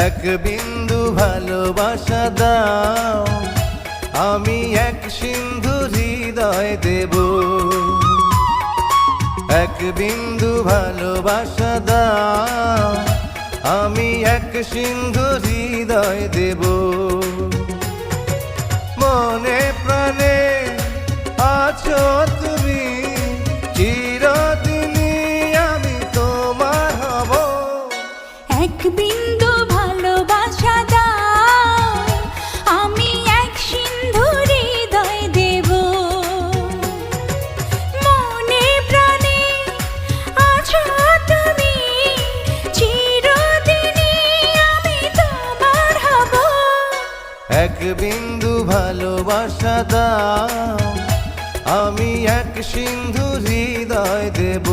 এক বিন্দু ভালোবাসা দাও, আমি এক সিন্ধু হৃদয় দেব। এক বিন্দু ভালোবাসা দাও, আমি এক সিন্ধু হৃদয় দেব। মনে প্রাণে আছো তুমি, চিরদিনই আমি তোমার হব। এক বিন্দু ভালোবাসা দাও, আমি এক সিন্ধু হৃদয় দেব। মনে প্রাণে আছো তুমি, চিরদিনই আমি তোমার হব। এক বিন্দু ভালোবাসা দাও, আমি এক সিন্ধু হৃদয় দেব।